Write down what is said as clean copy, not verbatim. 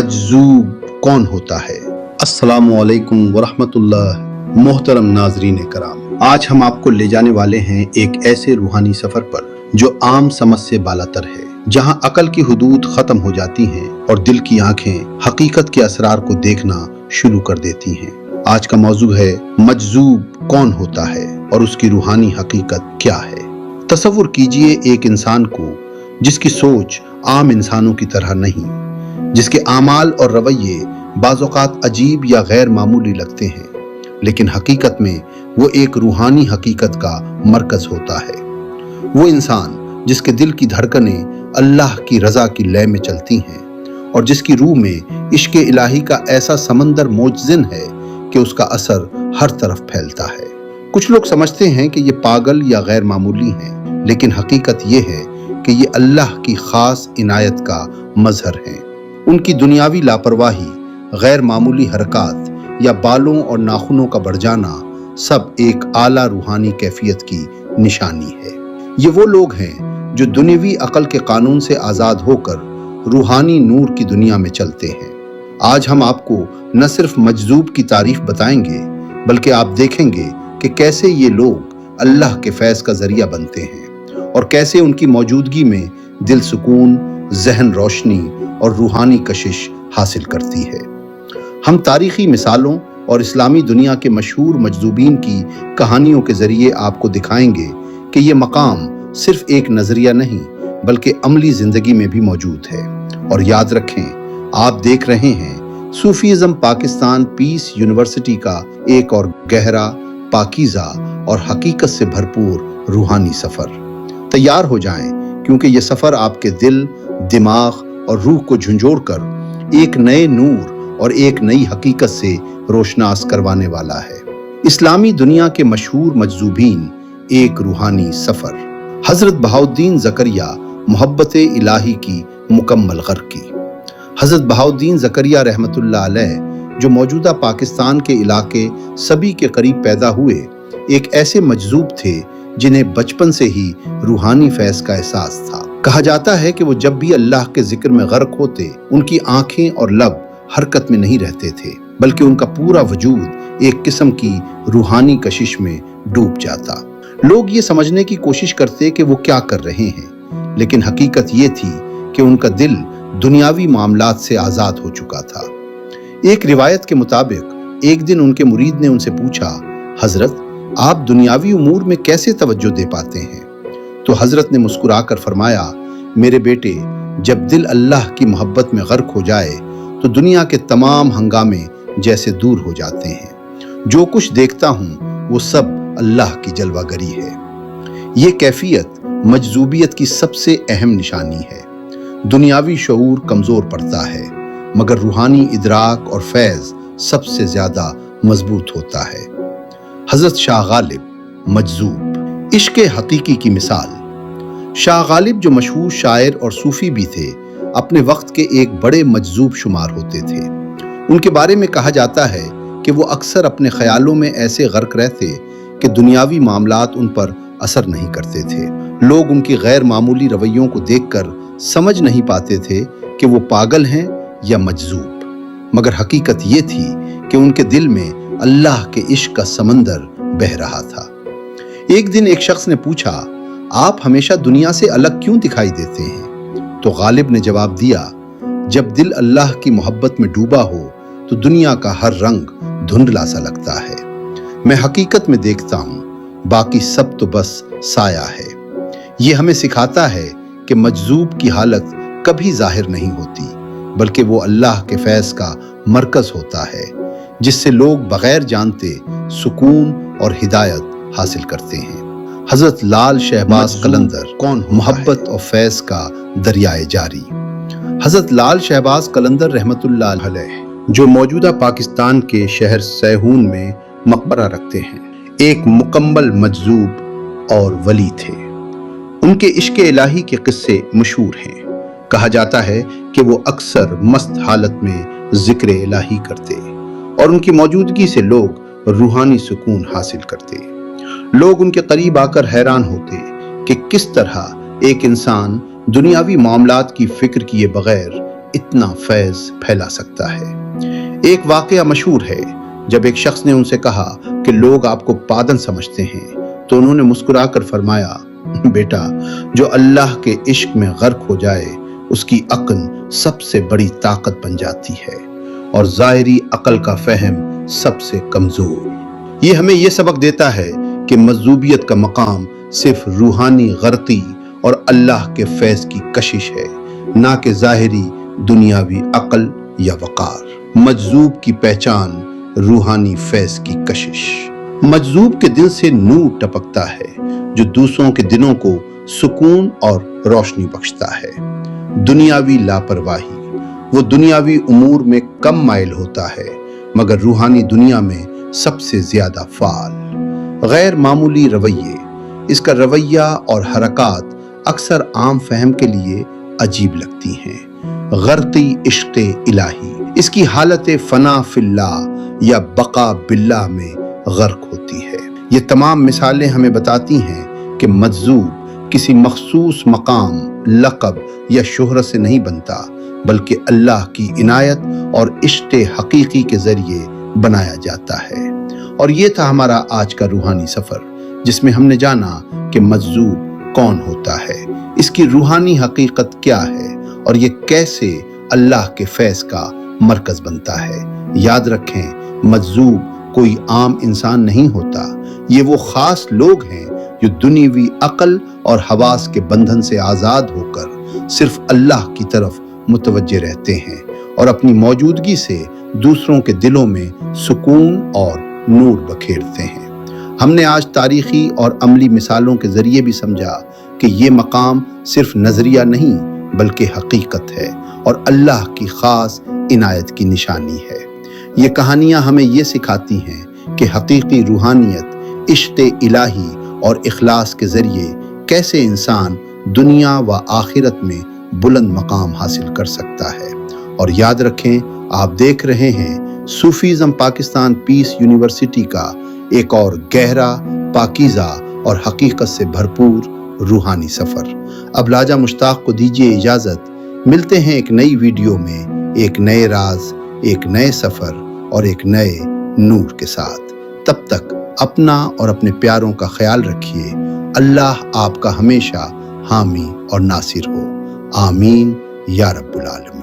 मजजूब कौन होता है। अस्सलामुअलैकुम वरहमतुल्लाह। मोहतरम नाजरीन कराम, आज हम आपको ले जाने वाले हैं एक ऐसे रूहानी सफर पर जो आम समझ से बालातर है, जहां अकल की हुदूद खत्म हो जाती हैं और दिल की आंखें हकीकत के असरार को देखना शुरू कर देती हैं। आज का मौजू है मजजूब कौन होता है और उसकी रूहानी हकीकत क्या है। तसव्वुर कीजिए एक इंसान को जिसकी सोच आम इंसानों की तरह नहीं, जिसके आमाल और रवैये बाज़ौक़ात अजीब या गैर मामूली लगते हैं, लेकिन हकीकत में वो एक रूहानी हकीकत का मरकज़ होता है। वो इंसान जिसके दिल की धड़कनें अल्लाह की रज़ा की लय में चलती हैं और जिसकी रूह में इश्क़ इलाही का ऐसा समंदर मोजज़िन है कि उसका असर हर तरफ फैलता है। कुछ लोग समझते हैं कि ये पागल या गैर मामूली हैं, लेकिन हकीकत ये है कि ये अल्लाह की ख़ास इनायत का मज़हर हैं। उनकी दुनियावी लापरवाही, गैर मामूली हरकत या बालों और नाखूनों का बढ़ जाना सब एक आला रूहानी कैफियत की निशानी है। ये वो लोग हैं जो दुनियावी अकल के कानून से आज़ाद होकर रूहानी नूर की दुनिया में चलते हैं। आज हम आपको न सिर्फ मजजूब की तारीफ बताएंगे, बल्कि आप देखेंगे कि कैसे ये लोग अल्लाह के फैज़ का जरिया बनते हैं और कैसे उनकी मौजूदगी में दिल सुकून, जहन रोशनी और रूहानी कशिश हासिल करती है। हम तारीखी मिसालों और इस्लामी दुनिया के मशहूर मजजूबीन की कहानियों के जरिए आपको दिखाएंगे कि ये मकाम सिर्फ एक नजरिया नहीं, बल्कि अमली जिंदगी में भी मौजूद है। और याद रखें, आप देख रहे हैं सूफीज़म पाकिस्तान पीस यूनिवर्सिटी का एक और गहरा, पाकीज़ा और हकीकत से भरपूर रूहानी सफर। तैयार हो जाएं, क्योंकि ये सफर आपके दिल, दिमाग और रूह को झंझोड़कर एक नए नूर और एक नई हकीकत से रोशनास करवाने वाला है। इस्लामी दुनिया के मशहूर मजजूबीन, एक रूहानी सफर। हजरत बहाउद्दीन ज़करिया मोहब्बत इलाही की मुकम्मल गर्की। हजरत बहाउद्दीन ज़करिया रहमतुल्लाह अलैह, जो मौजूदा पाकिस्तान के इलाके सभी के करीब पैदा हुए, एक ऐसे मजजूब थे जिन्हें बचपन से ही रूहानी फैज़ का एहसास था। कहा जाता है कि वो जब भी अल्लाह के जिक्र में गर्क होते, उनकी आंखें और लब हरकत में नहीं रहते थे, बल्कि उनका पूरा वजूद एक किस्म की रूहानी कशिश में डूब जाता। लोग ये समझने की कोशिश करते कि वो क्या कर रहे हैं, लेकिन हकीकत ये थी कि उनका दिल दुनियावी मामलात से आज़ाद हो चुका था। एक रिवायत के मुताबिक एक दिन उनके मुरीद ने उनसे पूछा, हजरत, आप दुनियावी उमूर में कैसे तवज्जो दे पाते हैं? तो हजरत ने मुस्कुराकर फरमाया, मेरे बेटे, जब दिल अल्लाह की मोहब्बत में गर्क हो जाए तो दुनिया के तमाम हंगामे जैसे दूर हो जाते हैं। जो कुछ देखता हूँ वो सब अल्लाह की जलवागरी है। ये कैफियत मजजूबियत की सबसे अहम निशानी है। दुनियावी शऊर कमजोर पड़ता है, मगर रूहानी इदराक और फैज़ सबसे ज्यादा मजबूत होता है। हजरत शाह गालिब, मजजूब, इश्क़ हकीकी की मिसाल। शाह गालिब, जो मशहूर शायर और सूफी भी थे, अपने वक्त के एक बड़े मजजूब शुमार होते थे। उनके बारे में कहा जाता है कि वो अक्सर अपने ख्यालों में ऐसे गर्क रहते कि दुनियावी मामलात उन पर असर नहीं करते थे। लोग उनकी गैर मामूली रवैयों को देखकर समझ नहीं पाते थे कि वो पागल हैं या मजजूब, मगर हकीकत ये थी कि उनके दिल में अल्लाह के इश्क का समंदर बह रहा था। एक दिन एक शख्स ने पूछा, आप हमेशा दुनिया से अलग क्यों दिखाई देते हैं? तो गालिब ने जवाब दिया, जब दिल अल्लाह की मोहब्बत में डूबा हो तो दुनिया का हर रंग धुंधला सा लगता है। मैं हकीकत में देखता हूँ, बाकी सब तो बस साया है। ये हमें सिखाता है कि मजजूब की हालत कभी जाहिर नहीं होती, बल्कि वो अल्लाह के फैज़ का मरकज़ होता है, जिससे लोग बगैर जानते सुकून और हिदायत हासिल करते हैं। हजरत लाल शहबाज कलंदर, कौन मोहब्बत और फैज़ का दरियाए जारी। हजरत लाल शहबाज कलंदर रहमतुल्लाह अलैह, जो मौजूदा पाकिस्तान के शहर सैहून में मकबरा रखते हैं, एक मुकम्मल मजजूब और वली थे। उनके इश्क़ इलाही के किस्से मशहूर हैं। कहा जाता है कि वो अक्सर मस्त हालत में जिक्र इलाही करते और उनकी मौजूदगी से लोग रूहानी सुकून हासिल करते। लोग उनके करीब आकर हैरान होते कि किस तरह एक इंसान दुनियावी मामलात की फिक्र किए बगैर اتنا فیض پھیلا سکتا ہے۔ ایک واقعہ مشہور ہے، جب ایک شخص نے ان سے کہا کہ لوگ آپ کو پاگل سمجھتے ہیں تو انہوں نے مسکرا کر فرمایا، بیٹا، جو اللہ کے عشق میں غرق ہو جائے اس کی عقل سب سے بڑی طاقت بن جاتی ہے اور ظاہری عقل کا فہم سب سے کمزور۔ یہ ہمیں یہ سبق دیتا ہے کہ مجذوبیت کا مقام صرف روحانی غرقی اور اللہ کے فیض کی کشش ہے، نہ کہ ظاہری دنیاوی عقل یا وقار۔ مجذوب کی پہچان روحانی فیض کی کشش۔ مجذوب کے دل سے نور ٹپکتا ہے جو دوسروں کے دلوں کو سکون اور روشنی بخشتا ہے۔ دنیاوی لاپرواہی، وہ دنیاوی امور میں کم مائل ہوتا ہے مگر روحانی دنیا میں سب سے زیادہ فعال۔ غیر معمولی رویے، اس کا رویہ اور حرکات اکثر عام فہم کے لیے عجیب لگتی ہیں۔ غرقی عشق الہی، اس کی حالت فنا فی اللہ یا بقا باللہ میں غرق ہوتی ہے۔ یہ تمام مثالیں ہمیں بتاتی ہیں کہ مجذوب کسی مخصوص مقام، لقب یا شہرت سے نہیں بنتا بلکہ اللہ کی عنایت اور عشق حقیقی کے ذریعے بنایا جاتا ہے۔ اور یہ تھا ہمارا آج کا روحانی سفر، جس میں ہم نے جانا کہ مجذوب کون ہوتا ہے، اس کی روحانی حقیقت کیا ہے اور یہ کیسے اللہ کے فیض کا مرکز بنتا ہے۔ یاد رکھیں، مجذوب کوئی عام انسان نہیں ہوتا، یہ وہ خاص لوگ ہیں جو دنیاوی عقل اور حواس کے بندھن سے آزاد ہو کر صرف اللہ کی طرف متوجہ رہتے ہیں اور اپنی موجودگی سے دوسروں کے دلوں میں سکون اور نور بکھیرتے ہیں۔ ہم نے آج تاریخی اور عملی مثالوں کے ذریعے بھی سمجھا کہ یہ مقام صرف نظریہ نہیں بلکہ حقیقت ہے اور اللہ کی خاص عنایت کی نشانی ہے۔ یہ کہانیاں ہمیں یہ سکھاتی ہیں کہ حقیقی روحانیت عشق الہی اور اخلاص کے ذریعے کیسے انسان دنیا و آخرت میں بلند مقام حاصل کر سکتا ہے۔ اور یاد رکھیں، آپ دیکھ رہے ہیں صوفیزم پاکستان پیس یونیورسٹی کا ایک اور گہرا، پاکیزہ اور حقیقت سے بھرپور روحانی سفر۔ اب لاجا مشتاق کو دیجیے اجازت، ملتے ہیں ایک نئی ویڈیو میں ایک نئے راز، ایک نئے سفر اور ایک نئے نور کے ساتھ۔ تب تک اپنا اور اپنے پیاروں کا خیال رکھیے۔ اللہ آپ کا ہمیشہ حامی اور ناصر ہو۔ آمین یا رب العالمین۔